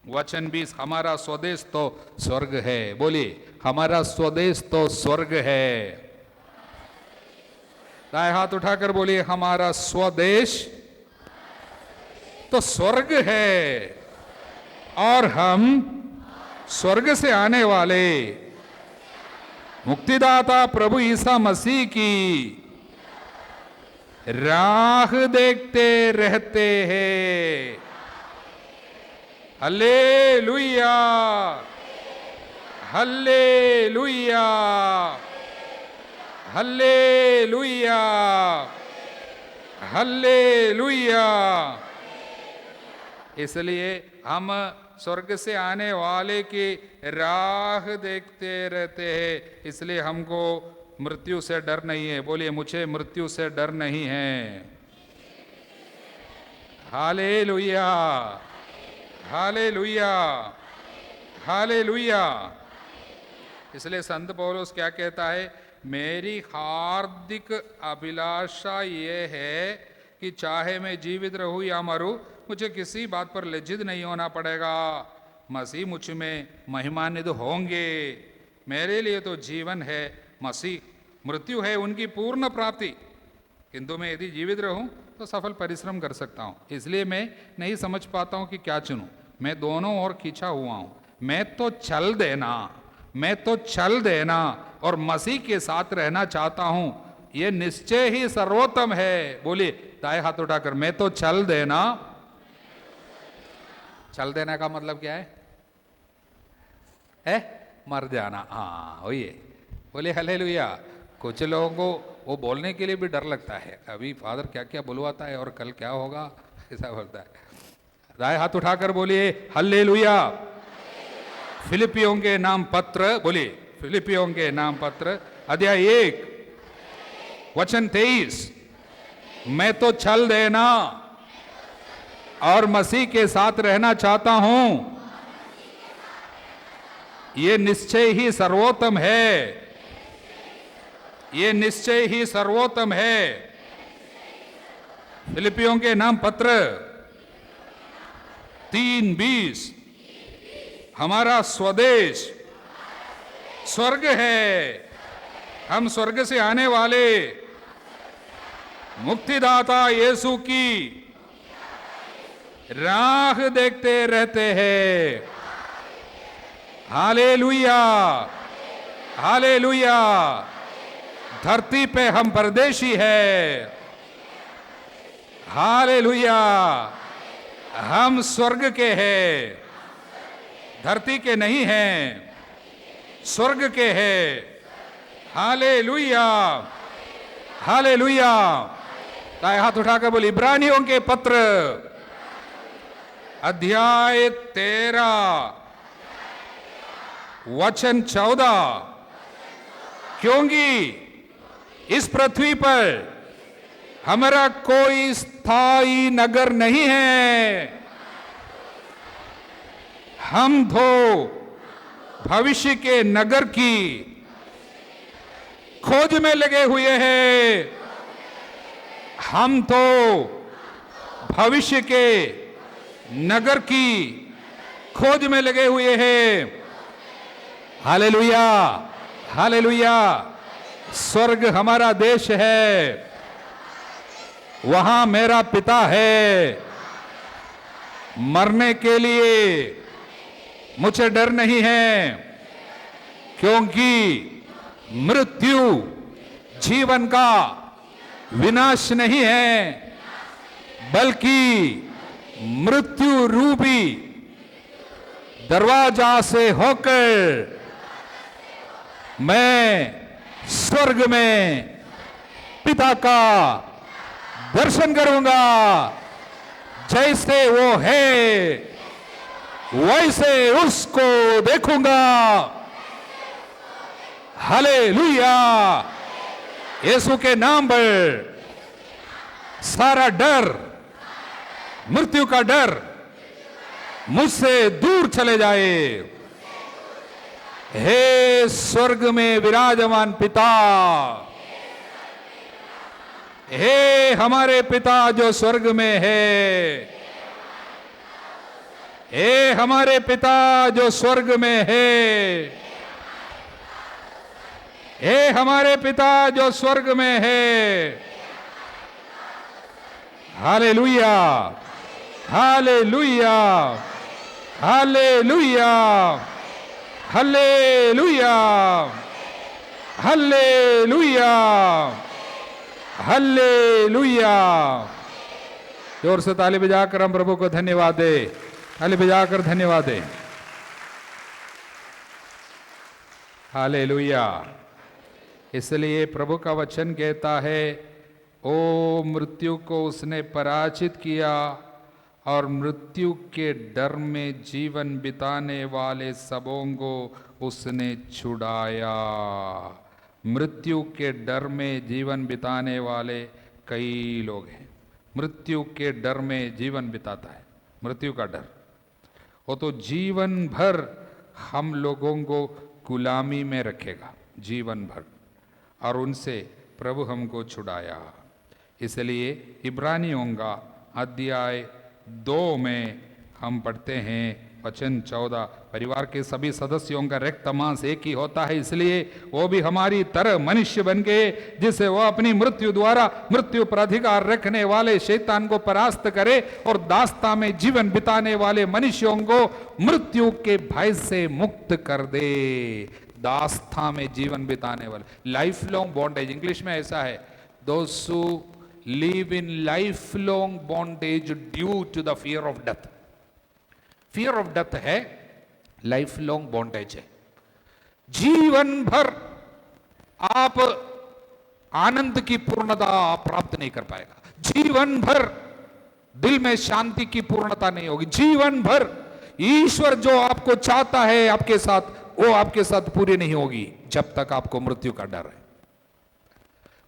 वचन 20, हमारा स्वदेश तो स्वर्ग है। बोलिए, हमारा स्वदेश तो स्वर्ग है। दाएं हाथ उठाकर बोलिए, हमारा स्वदेश तो स्वर्ग है और हम स्वर्ग से आने वाले मुक्तिदाता प्रभु ईसा मसीह की राह देखते रहते हैं। Hallelujah, hallelujah, hallelujah, hallelujah. इसलिए हम स्वर्ग से आने वाले की राह देखते रहते हैं, इसलिए हमको मृत्यु से डर नहीं है। बोलिए, मुझे मृत्यु से डर नहीं है। Hallelujah, hallelujah, hallelujah. इसलिए संत पौलुस क्या कहता है? मेरी हार्दिक अभिलाषा ये है कि चाहे मैं जीवित रहूं या मरूं, मुझे किसी बात पर लज्जित नहीं होना पड़ेगा। मसीह मुझ में महिमान्वित होंगे। मेरे लिए तो जीवन है मसीह, मृत्यु है उनकी पूर्ण प्राप्ति। किंतु मैं यदि जीवित रहूं तो सफल परिश्रम कर सकता हूं। इसलिए मैं नहीं समझ पाता हूं कि क्या चुनूं। मैं दोनों ओर खींचा हुआ हूं। मैं तो चल देना, मैं तो चल देना और मसीह के साथ रहना चाहता हूं। यह निश्चय ही सर्वोत्तम है। बोलिए दाएं हाथ उठाकर, मैं तो चल देना। चल देना का मतलब क्या है? मर जाना। हाँ वही है। बोले हालेलुया। कुछ लोगों को वो बोलने के लिए भी डर लगता है, अभी फादर क्या क्या बुलवाता है और कल क्या होगा, ऐसा बोलता है। दाएं हाथ उठाकर बोलिए हालेलुया। फिलिपियों के नाम पत्र, बोलिए फिलिपियों के नाम पत्र अध्याय 1 वचन 23, मैं तो चल देना और मसीह के साथ रहना चाहता हूं। ये निश्चय ही सर्वोत्तम है। ये निश्चय ही सर्वोत्तम है। फिलिपियों के नाम पत्र 3:20, हमारा स्वदेश स्वर्ग है। हम स्वर्ग से आने वाले मुक्तिदाता यीशु की राह देखते रहते हैं। Hallelujah, hallelujah. धरती पे हम परदेशी है। हालेलुया। हम स्वर्ग के हैं, धरती के नहीं हैं, स्वर्ग के हैं। Hallelujah, hallelujah. दाएं हाथ उठाकर बोली इब्रानियों के पत्र अध्याय 13 वचन 14, क्योंकि इस पृथ्वी पर हमारा कोई स्थायी नगर नहीं है। हम तो भविष्य के नगर की खोज में लगे हुए हैं। हम तो भविष्य के नगर की खोज में लगे हुए हैं। Hallelujah, hallelujah. स्वर्ग हमारा देश है, वहां मेरा पिता है। मरने के लिए मुझे डर नहीं है, क्योंकि मृत्यु जीवन का विनाश नहीं है, बल्कि मृत्यु रूपी दरवाजा से होकर मैं स्वर्ग में पिता का दर्शन करूंगा। जैसे वो है वैसे उसको देखूंगा। हालेलुया। यीशु के नाम पर सारा डर, मृत्यु का डर मुझसे दूर चले जाए। हे स्वर्ग में विराजमान पिता, हे हमारे पिता जो स्वर्ग में है, हे हमारे पिता जो स्वर्ग में है, हे हमारे पिता जो स्वर्ग में है। Hallelujah, hallelujah, hallelujah, hallelujah, hallelujah, hallelujah. जोर से ताली बजाकर हम प्रभु को धन्यवाद दे, ताली बजाकर धन्यवाद दे। हालेलुया। इसलिए प्रभु का वचन कहता है, ओ मृत्यु को उसने पराजित किया और मृत्यु के डर में जीवन बिताने वाले सबों को उसने छुड़ाया। मृत्यु के डर में जीवन बिताने वाले कई लोग हैं। मृत्यु के डर में जीवन बिताता है, मृत्यु का डर, वो तो जीवन भर हम लोगों को गुलामी में रखेगा, जीवन भर, और उनसे प्रभु हमको छुड़ाया। इसलिए इब्रानियों का अध्याय 2 में हम पढ़ते हैं वचन 14, परिवार के सभी सदस्यों का रक्त मांस एक ही होता है, इसलिए वो भी हमारी तरह मनुष्य बन गए, जिसे वो अपनी मृत्यु द्वारा मृत्यु पर अधिकार रखने वाले शैतान को परास्त करे और दास्ता में जीवन बिताने वाले मनुष्यों को मृत्यु के भय से मुक्त कर दे। दास्ता में जीवन बिताने वाले, लाइफ लॉन्ग बॉन्डेज, इंग्लिश में ऐसा है, those who live in life long bondage due to the fear of death. Fear of death है, लाइफ लॉन्ग बॉन्डेज है। जीवन भर आप आनंद की पूर्णता प्राप्त नहीं कर पाएगा, जीवन भर दिल में शांति की पूर्णता नहीं होगी, जीवन भर ईश्वर जो आपको चाहता है आपके साथ, वो आपके साथ पूरी नहीं होगी जब तक आपको मृत्यु का डर है।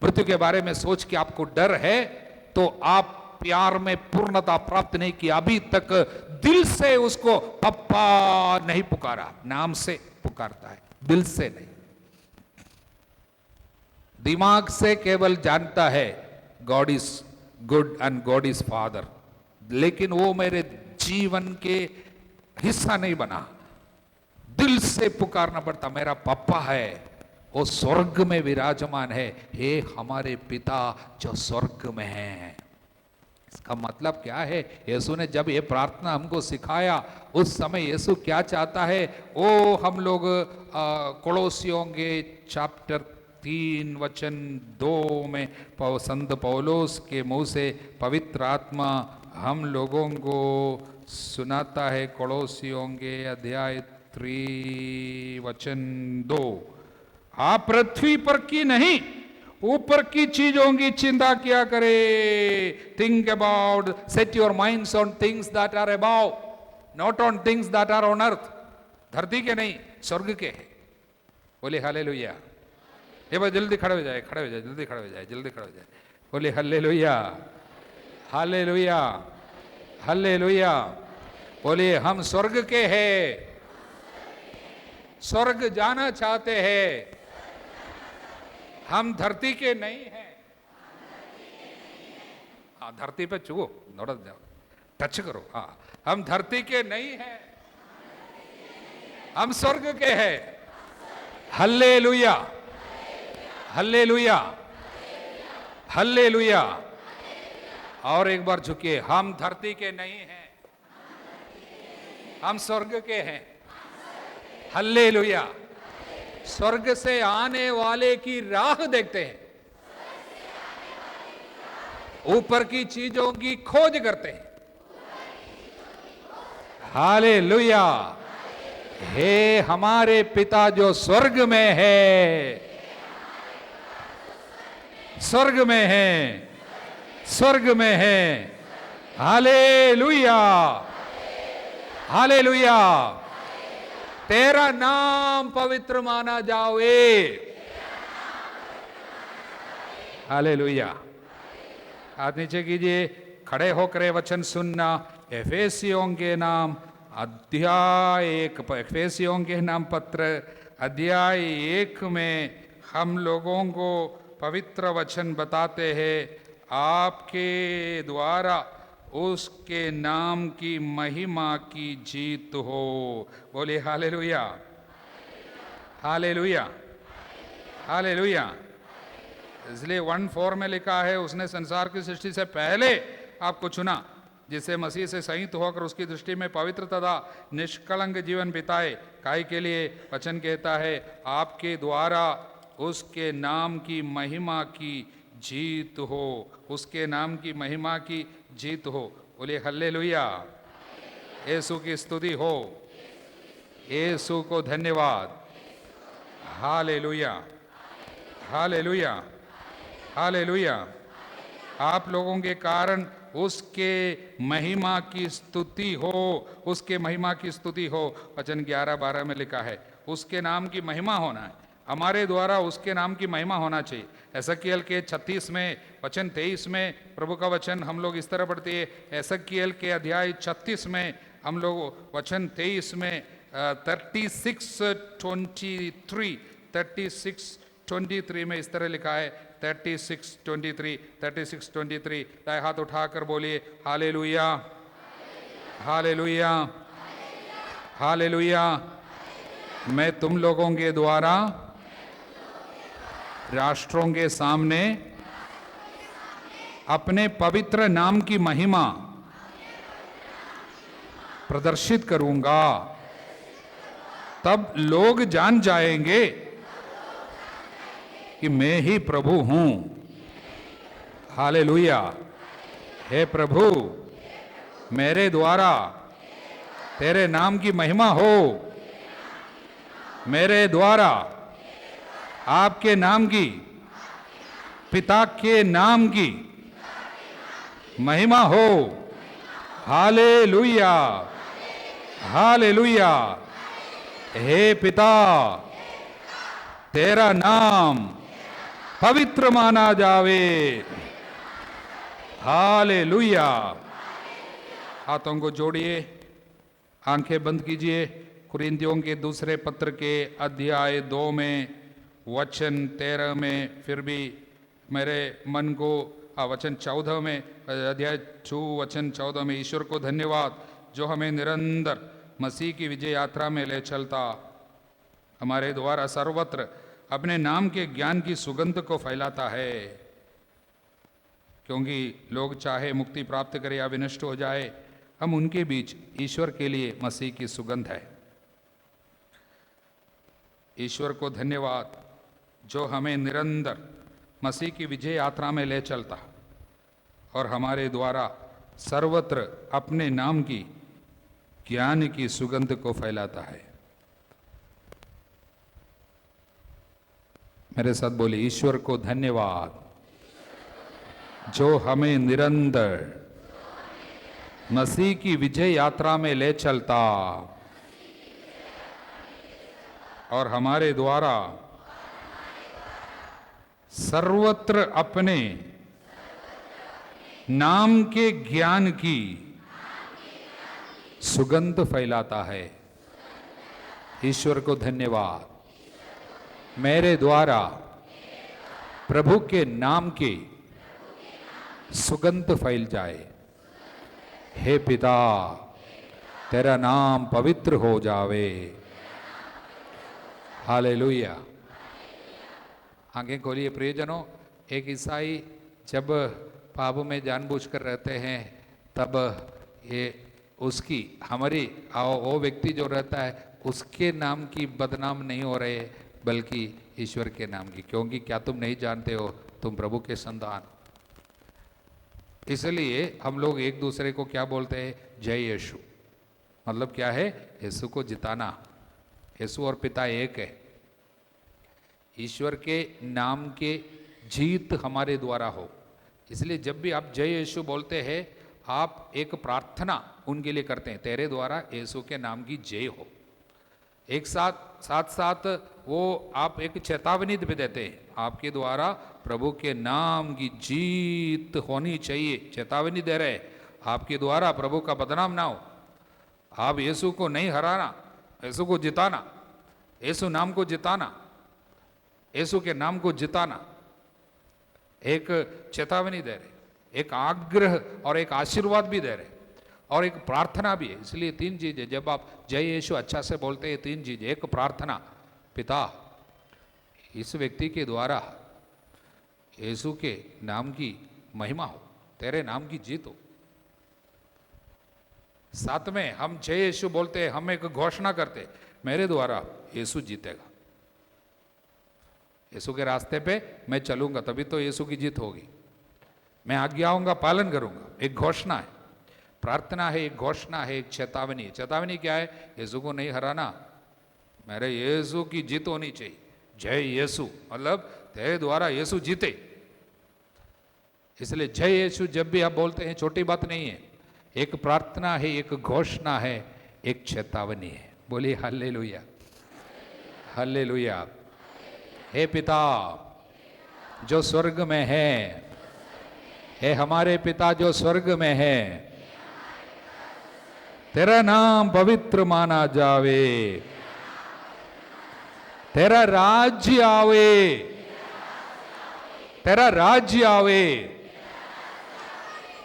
मृत्यु के बारे में सोच के आपको डर है तो आप प्यार में पूर्णता प्राप्त नहीं की, अभी तक दिल से उसको पप्पा नहीं पुकारा, नाम से पुकारता है, दिल से नहीं। दिमाग से केवल जानता है God is good and God is father, लेकिन वो मेरे जीवन के हिस्सा नहीं बना। दिल से पुकारना पड़ता, मेरा पापा है, वो स्वर्ग में विराजमान है, हे हमारे पिता जो स्वर्ग में है। इसका मतलब क्या है? यीशु ने जब ये प्रार्थना हमको सिखाया, उस समय यीशु क्या चाहता है वो हम लोग कोलोसियों के चैप्टर 3 वचन 2 में संत पौलुस के मुंह से पवित्र आत्मा हम लोगों को सुनाता है। कोलोसियों के अध्याय 3 वचन 2, आप पृथ्वी पर की नहीं ऊपर की चीजों की चिंता किया करे। Think about, set your minds on things that are above, not on things that are on earth. धरती के नहीं, स्वर्ग के है। बोले हालेलुया। ये बात जल्दी खड़े हो जाए, खड़े हो जाए, जल्दी खड़े हो जाए, जल्दी खड़े हो जाए। बोले हालेलुया, हालेलुया, हालेलुया। बोले हम स्वर्ग के हैं, स्वर्ग जाना चाहते हैं, हम धरती के नहीं हैं। हाँ, धरती पे छुओ, दौड़त जाओ, टच करो। हाँ, हम धरती के नहीं हैं, हम स्वर्ग के हैं। Hallelujah, hallelujah, hallelujah. और एक बार झुकिए, हम धरती के नहीं हैं, हम स्वर्ग के हैं। हल्लेलुया। स्वर्ग से आने वाले की राह देखते हैं, ऊपर की चीजों की खोज करते हैं। हालेलुया। हे हमारे पिता जो स्वर्ग में है, स्वर्ग में है, स्वर्ग में है। Hallelujah, hallelujah. तेरा नाम पवित्र माना जाए। हालेलुया। हाथ नीचे कीजिए, खड़े होकर वचन सुनना। एफेसियों के नाम अध्याय 1, एफेसियों के नाम पत्र अध्याय 1 में हम लोगों को पवित्र वचन बताते हैं, आपके द्वारा उसके नाम की महिमा की जीत हो। बोले हालेलुया, हालेलुया, हालेलुया। इसलिए 1:4 में लिखा है, उसने संसार की सृष्टि से पहले आपको चुना, जिसे मसीह से संयुक्त होकर उसकी दृष्टि में पवित्र तथा निष्कलंक जीवन बिताए। काय के लिए वचन कहता है, आपके द्वारा उसके नाम की महिमा की जीत हो, उसके नाम की महिमा की जीत हो। बोलिए हल्लेलुया, यीशु की स्तुति हो, यीशु को धन्यवाद। Hallelujah, hallelujah, hallelujah. आप लोगों के कारण उसके महिमा की स्तुति हो, उसके महिमा की स्तुति हो। वचन 11-12 में लिखा है, उसके नाम की महिमा होना है, हमारे द्वारा उसके नाम की महिमा होना चाहिए। एसक्कीएल के 36 में वचन 23 में प्रभु का वचन हम लोग इस तरह पढ़ते हैं। एसक्कीएल के अध्याय 36 में हम लोग वचन 23 में 36:23 में इस तरह लिखा है। 36:23 दाएं हाथ उठाकर बोलिए हालेलुया, हालेलुया, हालेलुया। मैं तुम लोगों के द्वारा राष्ट्रों के सामने अपने पवित्र नाम की महिमा प्रदर्शित करूंगा, तब लोग जान जाएंगे कि मैं ही प्रभु हूं। हालेलुया। हे प्रभु, मेरे द्वारा तेरे नाम की महिमा हो, मेरे द्वारा आपके नाम की, पिता के नाम की महिमा हो। Hallelujah, hallelujah. हे पिता, तेरा नाम पवित्र माना जावे। हालेलुया। हाथों को जोड़िए, आंखें बंद कीजिए। कुरिन्थियों के दूसरे पत्र के अध्याय 2 में वचन 13 में, फिर भी मेरे मन को वचन 14 में, अध्याय 2 वचन 14 में, ईश्वर को धन्यवाद जो हमें निरंतर मसीह की विजय यात्रा में ले चलता, हमारे द्वारा सर्वत्र अपने नाम के ज्ञान की सुगंध को फैलाता है। क्योंकि लोग चाहे मुक्ति प्राप्त करे या विनष्ट हो जाए, हम उनके बीच ईश्वर के लिए मसीह की सुगंध है। ईश्वर को धन्यवाद जो हमें निरंतर मसीह की विजय यात्रा में ले चलता और हमारे द्वारा सर्वत्र अपने नाम की ज्ञान की सुगंध को फैलाता है। मेरे साथ बोले, ईश्वर को धन्यवाद जो हमें निरंतर मसीह की विजय यात्रा में ले चलता और हमारे द्वारा सर्वत्र अपने नाम के ज्ञान की सुगंध फैलाता है। ईश्वर को धन्यवाद। मेरे द्वारा प्रभु के नाम की सुगंध फैल जाए। हे पिता, तेरा नाम पवित्र हो जावे। हालेलुया। आंखें खोलिए प्रियजनों। एक ईसाई जब पाप में जानबूझकर रहते हैं, तब ये उसकी हमारी वो व्यक्ति जो रहता है उसके नाम की बदनाम नहीं हो रहे, बल्कि ईश्वर के नाम की। क्योंकि क्या तुम नहीं जानते हो तुम प्रभु के संतान। इसलिए हम लोग एक दूसरे को क्या बोलते हैं? जय यीशु। मतलब क्या है? यीशु को जिताना। यीशु और पिता एक है। ईश्वर के नाम के जीत हमारे द्वारा हो। इसलिए जब भी आप जय यीशु बोलते हैं, आप एक प्रार्थना उनके लिए करते हैं, तेरे द्वारा यीशु के नाम की जय हो। एक साथ वो आप एक चेतावनी भी देते हैं, आपके द्वारा प्रभु के नाम की जीत होनी चाहिए। चेतावनी दे रहे, आपके द्वारा प्रभु का बदनाम ना हो। आप यीशु को नहीं हराना, यीशु को जिताना, यीशु नाम को जिताना, यीशु के नाम को जिताना। एक चेतावनी दे रहे, एक आग्रह और एक आशीर्वाद भी दे रहे, और एक प्रार्थना भी है। इसलिए 3 चीजें, जब आप जय यीशु अच्छा से बोलते हैं, 3 चीजें। एक प्रार्थना, पिता इस व्यक्ति के द्वारा यीशु के नाम की महिमा हो, तेरे नाम की जीत हो। साथ में हम जय यीशु बोलते, हम एक घोषणा करते, मेरे द्वारा यीशु जीतेगा, यीशु के रास्ते पे मैं चलूंगा तभी तो यीशु की जीत होगी, मैं आज्ञाओं का पालन करूंगा। एक घोषणा है, प्रार्थना है, एक घोषणा है, एक चेतावनी है। चेतावनी क्या है? यीशु को नहीं हराना, मेरे यीशु की जीत होनी चाहिए। जय यीशु मतलब तेरे द्वारा यीशु जीते, इसलिए जय यीशु जब भी आप बोलते हैं छोटी बात नहीं है, एक प्रार्थना है, एक घोषणा है, एक चेतावनी है। बोलिए हालेलुया, हालेलुया। हे पिता जो स्वर्ग में है, हे हमारे पिता जो स्वर्ग में है, तेरा नाम पवित्र माना जावे, तेरा राज्य आवे, तेरा राज्य आवे।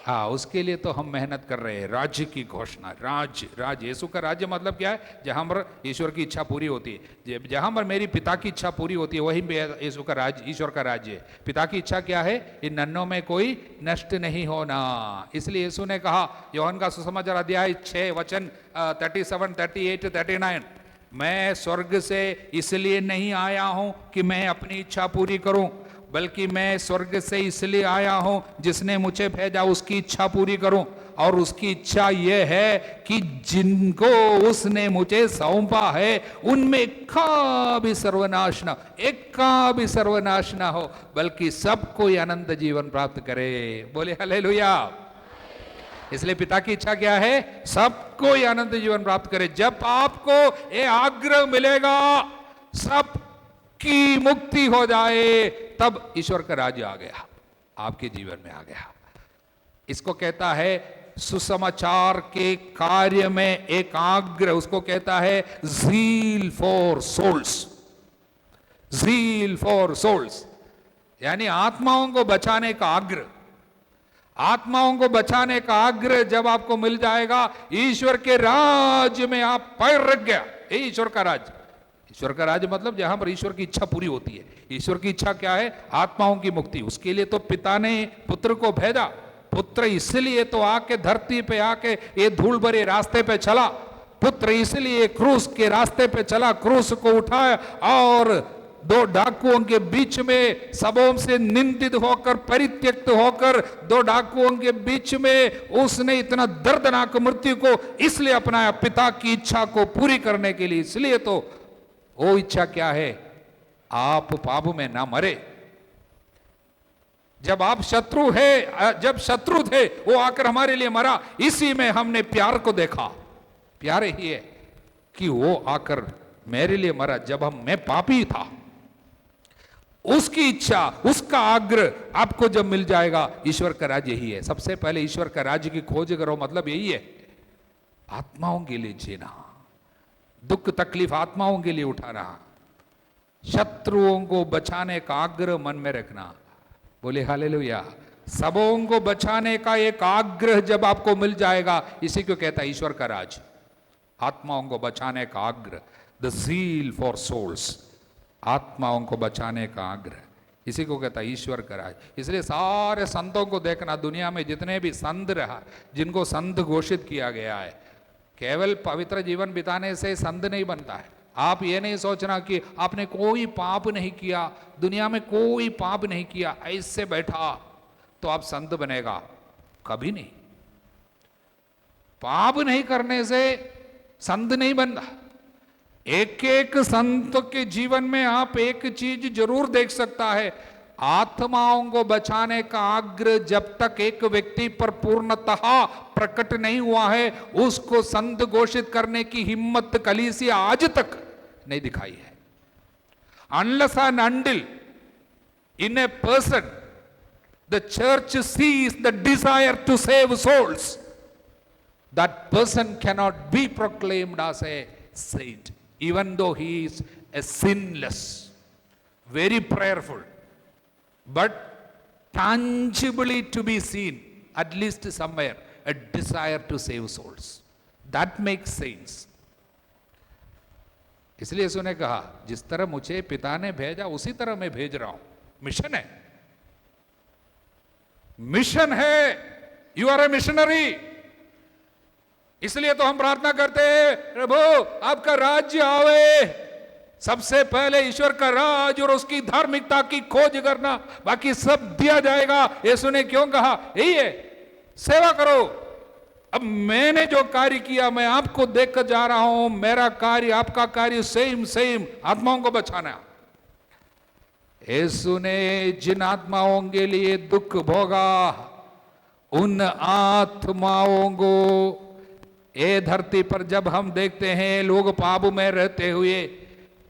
हाँ, उसके लिए तो हम मेहनत कर रहे हैं। राज्य की घोषणा, राज्य, राज्य, यीशु का राज्य मतलब क्या है? जहां पर ईश्वर की इच्छा पूरी होती है, जहां पर मेरी पिता की इच्छा पूरी होती है, वही यीशु का राज्य, ईश्वर का राज्य है। पिता की इच्छा क्या है? इन नन्हों में कोई नष्ट नहीं होना। इसलिए यीशु ने कहा, यूहन्ना का सुसमाचार अध्याय 6 वचन 37, 38, 39, मैं स्वर्ग से इसलिए नहीं आया हूं कि मैं अपनी इच्छा पूरी करूं, बल्कि मैं स्वर्ग से इसलिए आया हूं जिसने मुझे भेजा उसकी इच्छा पूरी करूं। और उसकी इच्छा यह है कि जिनको उसने मुझे सौंपा है उनमें का भी सर्वनाश न, एक का भी सर्वनाश ना हो, बल्कि सबको अनंत जीवन प्राप्त करे। बोले हालेलुया। इसलिए पिता की इच्छा क्या है? सबको अनंत जीवन प्राप्त करे। जब आपको ये आग्रह मिलेगा सब की मुक्ति हो जाए, तब ईश्वर का राज्य आ गया, आपके जीवन में आ गया। इसको कहता है सुसमाचार के कार्य में एक आग्रह, उसको कहता है zeal for souls, zeal for souls, यानी आत्माओं को बचाने का आग्रह। आत्माओं को बचाने का आग्रह जब आपको मिल जाएगा, ईश्वर के राज्य में आप पैर रख गया। ये ईश्वर का राज्य, ईश्वर का राज्य मतलब जहां पर ईश्वर की इच्छा पूरी होती है। ईश्वर की इच्छा क्या है? आत्माओं की मुक्ति। उसके लिए तो पिता ने पुत्र को भेजा। पुत्र इसलिए तो आके धरती पे आके ये धूल भरे रास्ते पे चला। पुत्र इसलिए क्रूस के रास्ते पे चला, क्रूस को उठाया और दो डाकुओं के बीच में सबों से निंदित होकर, परित्यक्त होकर, दो डाकुओं के बीच में उसने इतना दर्दनाक मृत्यु को इसलिए अपनाया, पिता की इच्छा को पूरी करने के लिए। इसलिए तो वो इच्छा क्या है? आप पाप में ना मरे। जब आप शत्रु है, जब शत्रु थे वो आकर हमारे लिए मरा, इसी में हमने प्यार को देखा। प्यार ही है कि वो आकर मेरे लिए मरा जब मैं पापी था। उसकी इच्छा, उसका आग्रह आपको जब मिल जाएगा, ईश्वर का राज्य यही है। सबसे पहले ईश्वर का राज्य की खोज करो, मतलब यही है आत्माओं के लिए जीना, दुख तकलीफ आत्माओं के लिए उठाना, शत्रुओं को बचाने का आग्रह मन में रखना। बोले हालेलुया। सबों को बचाने का एक आग्रह जब आपको मिल जाएगा, इसी को कहता है ईश्वर का राज। आत्माओं को बचाने का आग्रह, द ज़ील फॉर सोल्स, आत्माओं को बचाने का आग्रह, इसी को कहता है ईश्वर का राज। इसलिए सारे संतों को देखना, दुनिया में जितने भी संत रहा, जिनको संत घोषित किया गया है, केवल पवित्र जीवन बिताने से संत नहीं बनता है। आप ये नहीं सोचना कि आपने कोई पाप नहीं किया, दुनिया में कोई पाप नहीं किया, ऐसे बैठा तो आप संत बनेगा, कभी नहीं। पाप नहीं करने से संत नहीं बनता। एक एक संत के जीवन में आप एक चीज जरूर देख सकता है, आत्माओं को बचाने का आग्रह जब तक एक व्यक्ति पर पूर्णतः प्रकट नहीं हुआ है, उसको संत घोषित करने की हिम्मत कलीसिया आज तक नहीं दिखाई है। Unless and until in a person the church sees the desire to save souls, that person cannot be proclaimed as a saint, even though he is a sinless, very prayerful, but tangibly to be seen, at least somewhere, a desire to save souls. That makes sense. इसलिए उसने कहा, जिस तरह मुझे पिता ने भेजा उसी तरह मैं भेज रहा हूं। मिशन है, मिशन है। You are a missionary. इसलिए तो हम प्रार्थना करते हैं, प्रभु आपका राज्य आवे। सबसे पहले ईश्वर का राज और उसकी धार्मिकता की खोज करना, बाकी सब दिया जाएगा। यीशु ने क्यों कहा? यही है, सेवा करो। अब मैंने जो कार्य किया, मैं आपको देखकर जा रहा हूं, मेरा कार्य आपका कार्य सेम सेम, आत्माओं को बचाना। यीशु ने जिन आत्माओं के लिए दुख भोगा, उन आत्माओं को ये धरती पर जब हम देखते हैं लोग पाप में रहते हुए,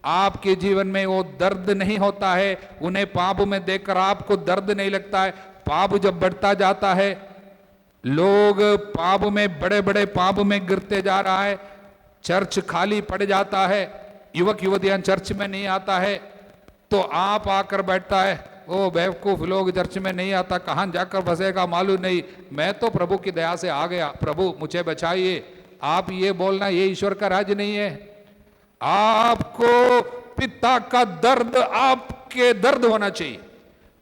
आपके जीवन में वो दर्द नहीं होता है। उन्हें पाप में देखकर आपको दर्द नहीं लगता है। पाप जब बढ़ता जाता है, लोग पाप में, बड़े बड़े पाप में गिरते जा रहा है, चर्च खाली पड़ जाता है, युवक युवतियां चर्च में नहीं आता है, तो आप आकर बैठता है, ओ बेवकूफ लोग चर्च में नहीं आता, कहां जाकर फंसेगा मालूम नहीं, मैं तो प्रभु की दया से आ गया, प्रभु मुझे बचाइए। आप ये बोलना, ये ईश्वर का राज नहीं है। आपको पिता का दर्द आपके दर्द होना चाहिए।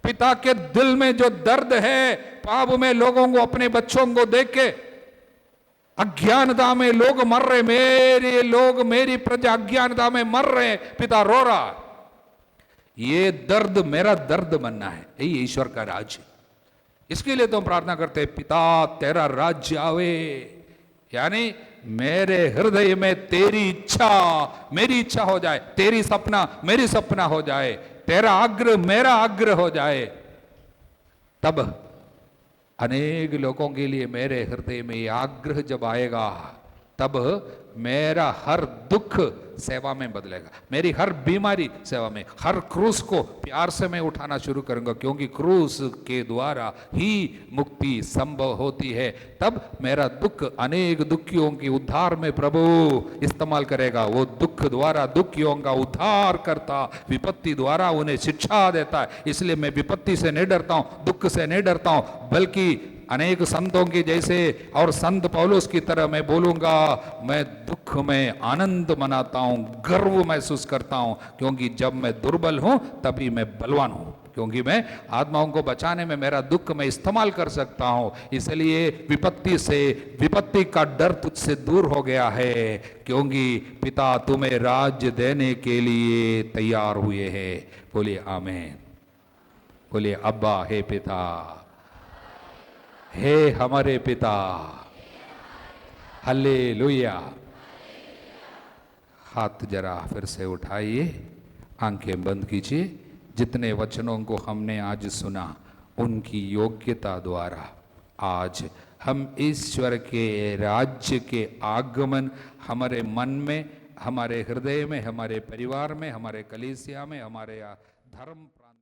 पिता के दिल में जो दर्द है, पाप में लोगों को, अपने बच्चों को देख के, अज्ञानता में लोग मर रहे, मेरे लोग, मेरी प्रजा अज्ञानता में मर रहे, पिता रो रहा। ये दर्द मेरा दर्द बनना है, यही ईश्वर का राज्य। इसके लिए तो हम प्रार्थना करते हैं, पिता तेरा राज्य आवे, यानी मेरे हृदय में तेरी इच्छा मेरी इच्छा हो जाए, तेरी सपना मेरी सपना हो जाए, तेरा आग्रह मेरा आग्रह हो जाए। तब अनेक लोगों के लिए मेरे हृदय में आग्रह जब आएगा, तब मेरा हर दुख सेवा में बदलेगा, मेरी हर बीमारी सेवा में, हर क्रूस को प्यार से मैं उठाना शुरू करूंगा, क्योंकि क्रूस के द्वारा ही मुक्ति संभव होती है। तब मेरा दुख अनेक दुखियों की उद्धार में प्रभु इस्तेमाल करेगा। वो दुख द्वारा दुखियों का उद्धार करता, विपत्ति द्वारा उन्हें शिक्षा देता है। इसलिए मैं विपत्ति से नहीं डरता हूं, दुख से नहीं डरता हूं, बल्कि अनेक संतों की जैसे और संत पौलुस की तरह मैं बोलूंगा, मैं दुख में आनंद मनाता हूं, गर्व महसूस करता हूं, क्योंकि जब मैं दुर्बल हूं तभी मैं बलवान हूं, क्योंकि मैं आत्माओं को बचाने में मेरा दुख मैं इस्तेमाल कर सकता हूं। इसलिए विपत्ति का डर तुझसे दूर हो गया है, क्योंकि पिता तुम्हें राज्य देने के लिए तैयार हुए हैं। बोलिए आमीन, बोलिए अब्बा, हे पिता, हे हमारे पिता, हालेलुया। हाथ जरा फिर से उठाइए, आंखें बंद कीजिए। जितने वचनों को हमने आज सुना, उनकी योग्यता द्वारा आज हम ईश्वर के राज्य के आगमन हमारे मन में, हमारे हृदय में, हमारे परिवार में, हमारे कलीसिया में, हमारे धर्म